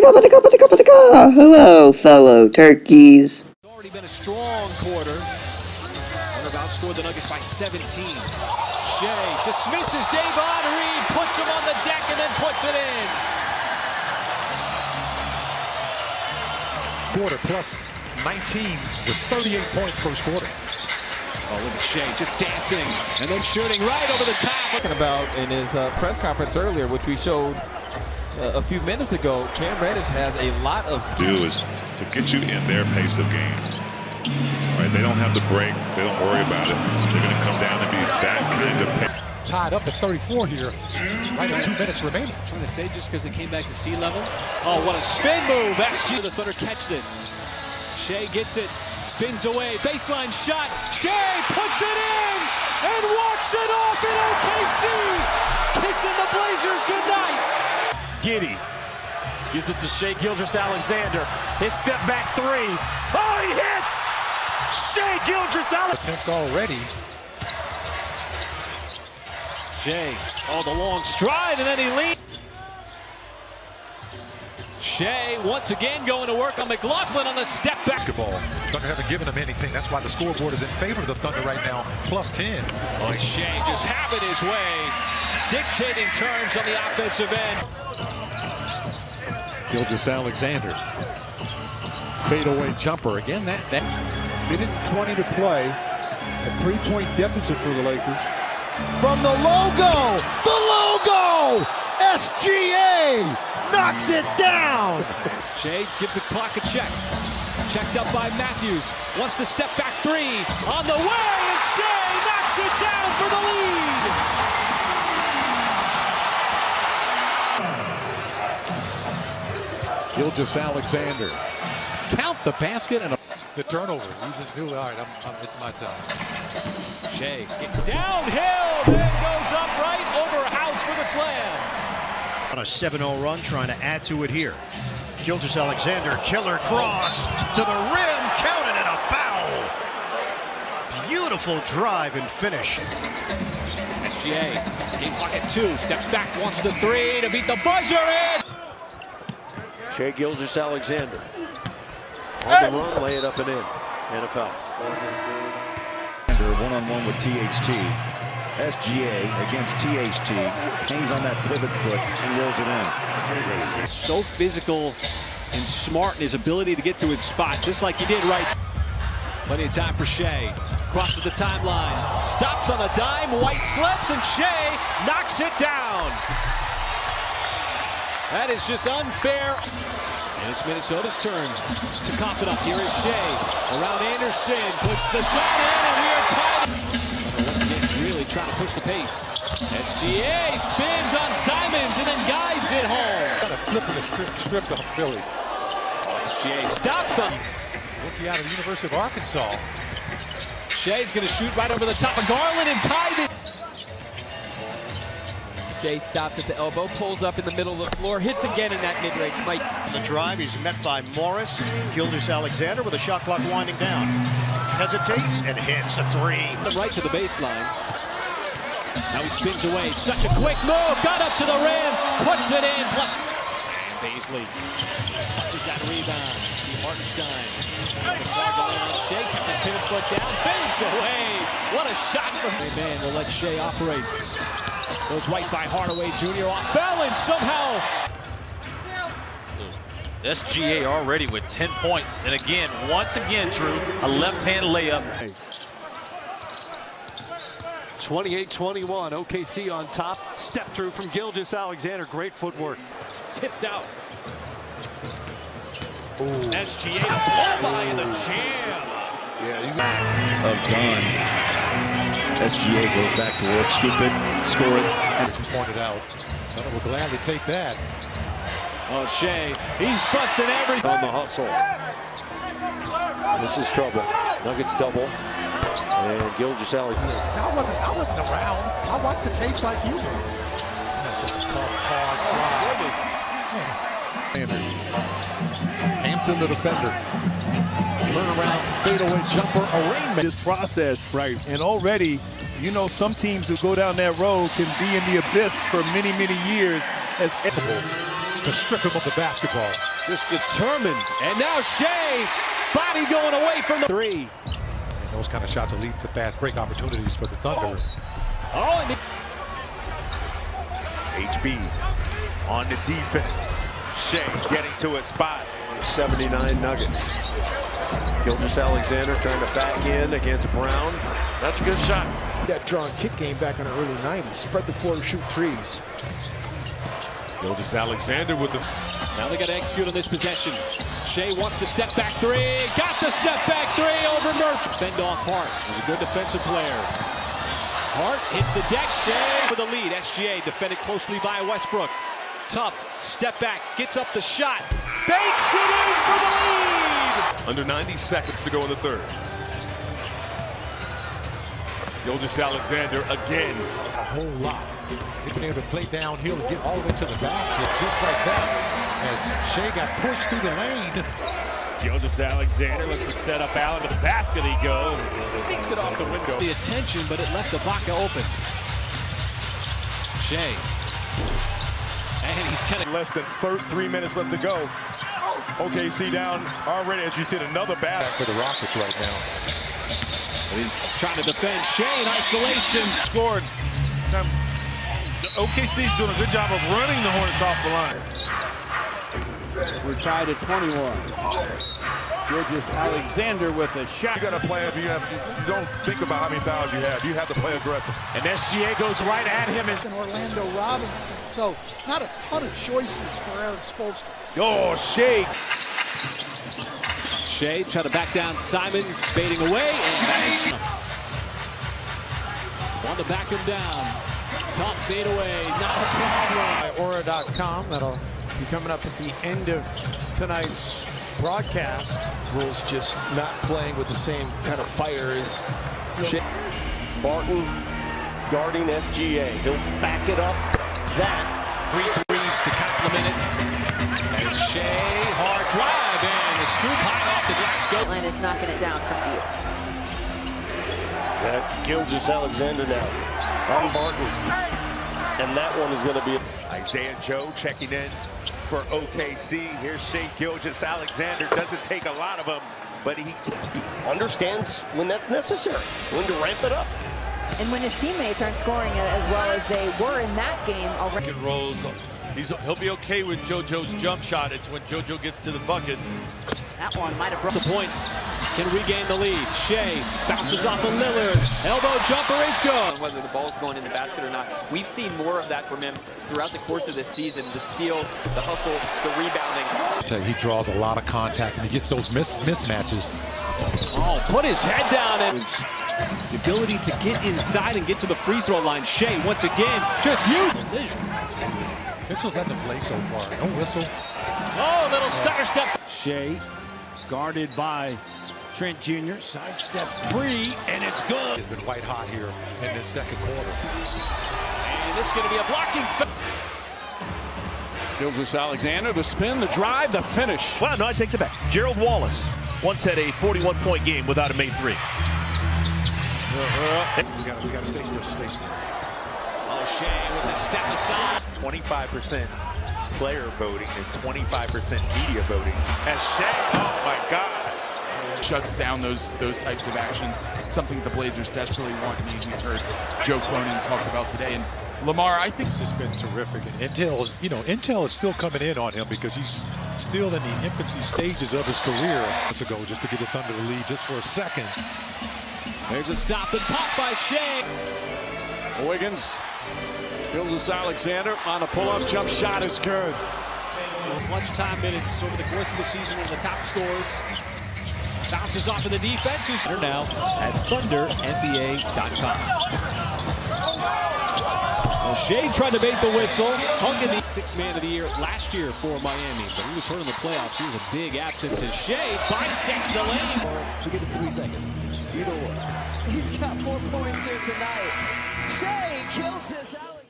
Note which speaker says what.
Speaker 1: Hello, fellow turkeys.
Speaker 2: It's already been a strong quarter. They've outscored the Nuggets by 17. Shai dismisses Davon Reed, puts him on the deck, and then puts it in.
Speaker 3: Quarter plus 19 with 38 points first quarter.
Speaker 2: Oh, look at Shai just dancing and then shooting right over the top.
Speaker 4: Talking about in his press conference earlier, which we showed a few minutes ago, Cam Reddish has a lot of
Speaker 5: skills is to get you in their pace of game. Right? They don't have the break. They don't worry about it. They're going to come down and be that kind of pace.
Speaker 3: Tied up at 34 here. Right at 2 minutes remaining.
Speaker 2: I'm trying to say just because they came back to sea level. Oh, what a spin move. SG. The Thunder catch this. Shai gets it. Spins away. Baseline shot. Shai puts it in and walks it off in OKC. Kissing the Blazers goodnight.
Speaker 6: Giddey gives it to Shai Gilgeous-Alexander. His step back three. Oh, he hits! Shai Gilgeous-Alexander.
Speaker 3: Attempts already.
Speaker 2: Shai, oh, the long stride, and then he leads. Shai once again going to work on McLaughlin on the step back.
Speaker 3: Basketball. Thunder haven't given him anything. That's why the scoreboard is in favor of the Thunder right now. Plus 10.
Speaker 2: Oh, Shai just having his way, dictating terms on the offensive end.
Speaker 3: Gilgeous-Alexander. Fadeaway jumper. Again, that minute 20 to play. A 3-point deficit for the Lakers. From the logo! The logo! SGA knocks it down!
Speaker 2: Shai gives the clock a check. Checked up by Matthews. Wants to step back three. On the way, and Shai knocks it down for the lead!
Speaker 3: Gilgeous-Alexander. Count the basket and the turnover. He's just doing, all right, it's my time.
Speaker 2: Shai downhill, then goes up right over House for the slam.
Speaker 7: On a 7-0 run, trying to add to it here. Gilgeous-Alexander, killer cross to the rim, counted and a foul. Beautiful drive and finish.
Speaker 2: SGA, game clock at 2, steps back, wants the three to beat the buzzer in.
Speaker 8: Shai Gilgeous-Alexander on the run, lay it up and in. And a foul.
Speaker 9: One-on-one with THT. SGA against THT. Hangs on that pivot foot and rolls it in.
Speaker 2: So physical and smart in his ability to get to his spot, just like he did right. Plenty of time for Shai. Crosses the timeline. Stops on a dime. White slips, and Shai knocks it down. That is just unfair. And it's Minnesota's turn to cough it up. Here is Shai around Anderson. Puts the shot in, and we are tied. Once again, he's really trying to push the pace. SGA spins on Simons and then guides it home.
Speaker 3: Got a flip of the script on Philly.
Speaker 2: SGA stops on.
Speaker 3: Rookie out of the University of Arkansas.
Speaker 2: Shai's going to shoot right over the top of Garland and tie it.
Speaker 10: Shai stops at the elbow, pulls up in the middle of the floor, hits again in that mid-range.
Speaker 7: The drive, he's met by Morris. Gilgeous-Alexander with a shot clock winding down. Hesitates and hits a three.
Speaker 2: Right to the baseline. Now he spins away. Such a quick move. Got up to the rim. Puts it in. Plus. And Baisley touches that rebound. See Hartenstein. Shai kept his pivot foot down. Fades away. What a shot from him. Man, will let Shai operate. Goes right by Hardaway Jr. off balance somehow.
Speaker 6: SGA already with 10 points. And again, once again, Drew, a left-hand layup.
Speaker 8: 28-21, OKC on top. Step through from Gilgeous-Alexander. Great footwork.
Speaker 2: Tipped out. Ooh. SGA to blow by in the jam.
Speaker 9: Yeah, you got of Gunn. SGA goes back to work, scoop it, score it.
Speaker 3: And as you pointed out, Thunder will gladly take that.
Speaker 2: Oh, Shai, he's busting everything.
Speaker 8: On the hustle. This is trouble. Nuggets double. And Gilgeous-Alexander.
Speaker 3: I wasn't around. I watched the tapes like you did. That's just a tough, hard drive. Hampton, the defender. Turnaround, fadeaway jumper, arraignment.
Speaker 11: This process, right? And already, you know, some teams who go down that road can be in the abyss for many, many years as
Speaker 3: wants to strip him of the basketball.
Speaker 2: Just determined. And now Shai, body going away from the three.
Speaker 3: And those kind of shots will lead to fast break opportunities for the Thunder.
Speaker 2: Oh, and
Speaker 6: HB on the defense. Shai getting to a spot.
Speaker 8: 79 Nuggets. Gilgeous-Alexander trying to back in against Brown. That's a good shot.
Speaker 12: That draw and kick game back in the early 90s. Spread the floor to shoot threes.
Speaker 11: Gilgeous-Alexander with the...
Speaker 2: Now they got to execute on this possession. Shai wants to step back three. Got the step back three over Murphy. Fend off Hart. Was a good defensive player. Hart hits the deck. Shai for the lead. SGA defended closely by Westbrook. Tough. Step back. Gets up the shot. Banks it in for the lead.
Speaker 11: Under 90 seconds to go in the third. Gilgeous-Alexander again.
Speaker 3: A whole lot. They've been able to play downhill and get all the way to the basket just like that. As Shai got pushed through the lane.
Speaker 6: Gilgeous-Alexander looks to set up Allen to the basket. He goes. Sneaks it off the window.
Speaker 2: The attention, but it left Ibaka open. Shai. And he's kind of
Speaker 11: Less than 3 minutes left to go. OKC down already, as you said, another back
Speaker 3: For the Rockets right now.
Speaker 2: he's trying to defend. Shai in isolation.
Speaker 11: scored. OKC's doing a good job of running the Hornets off the line.
Speaker 13: We're tied at 21. Gilgeous-Alexander with a shot.
Speaker 11: You got to play if you don't think about how many fouls you have. You have to play aggressive.
Speaker 6: And SGA goes right at him.
Speaker 12: And Orlando Robinson. So not a ton of choices for Eric Spoelstra.
Speaker 11: Oh, Shai.
Speaker 2: Shai trying to back down Simons, fading away, and that is enough. Want to back him down. Tough fade away, not a problem.
Speaker 13: Aura.com. That'll be coming up at the end of tonight's broadcast.
Speaker 12: Rules just not playing with the same kind of fire as
Speaker 8: Barton guarding SGA. He'll back it up. That.
Speaker 2: 3 threes to complement it. And Shai, hard drive, and the scoop high off the glass. Go.
Speaker 14: Line is knocking it down from deep.
Speaker 8: Gilgeous-Alexander now on Barton. And that one is going to be
Speaker 6: Isaiah Joe checking in for OKC. Here's Shai Gilgeous-Alexander. Doesn't take a lot of them, but he
Speaker 8: understands when that's necessary, when to ramp it up.
Speaker 14: And when his teammates aren't scoring as well as they were in that game already.
Speaker 11: Rolls. He'll be okay with JoJo's jump shot. It's when JoJo gets to the bucket.
Speaker 14: That one might have broke
Speaker 2: The point. Can regain the lead. Shai bounces off of Lillard. Elbow jumper is good.
Speaker 10: Whether the ball's going in the basket or not, we've seen more of that from him throughout the course of this season. The steals, the hustle, the rebounding.
Speaker 3: He draws a lot of contact and he gets those mismatches.
Speaker 2: Oh, put his head down. And the ability to get inside and get to the free throw line. Shai, once again, just huge.
Speaker 3: Officials at the play so far. No whistle.
Speaker 2: Oh, little stutter step.
Speaker 13: Shai guarded by Trent Jr. Sidestep free, and it's good.
Speaker 3: It's been white hot here in this second quarter.
Speaker 2: And this is going to be a blocking.
Speaker 13: Gilgeous-Alexander, the spin, the drive, the finish.
Speaker 6: well, no, I take it back. Gerald Wallace once had a 41-point game without a made three.
Speaker 3: We got to stay still.
Speaker 2: Oh, Shai with the step aside.
Speaker 6: 25% player voting and 25% media voting. As Shai, oh my gosh.
Speaker 15: Shuts down those types of actions, something the Blazers desperately want. And we heard Joe Cronin talk about today. And Lamar, I think
Speaker 3: this has been terrific. And Intel is still coming in on him because he's still in the infancy stages of his career. Let's go just to give the Thunder the lead just for a second.
Speaker 2: There's a stop and pop by Shai.
Speaker 13: Wiggins, Gilgeous-Alexander on a pull-up jump shot is good.
Speaker 2: Clutch time minutes over the course of the season, one of the top scorers. Bounces off of the defense. Who's here now at ThunderNBA.com. Well, Shai tried to bait the whistle. Hugging the 6th man of the year last year for Miami, but he was hurt in the playoffs. He was a big absence. And Shai bisects the lane.
Speaker 10: We get to 3 seconds. Either way.
Speaker 14: He's got 4 points here tonight. Shai Gilgeous-Alexander.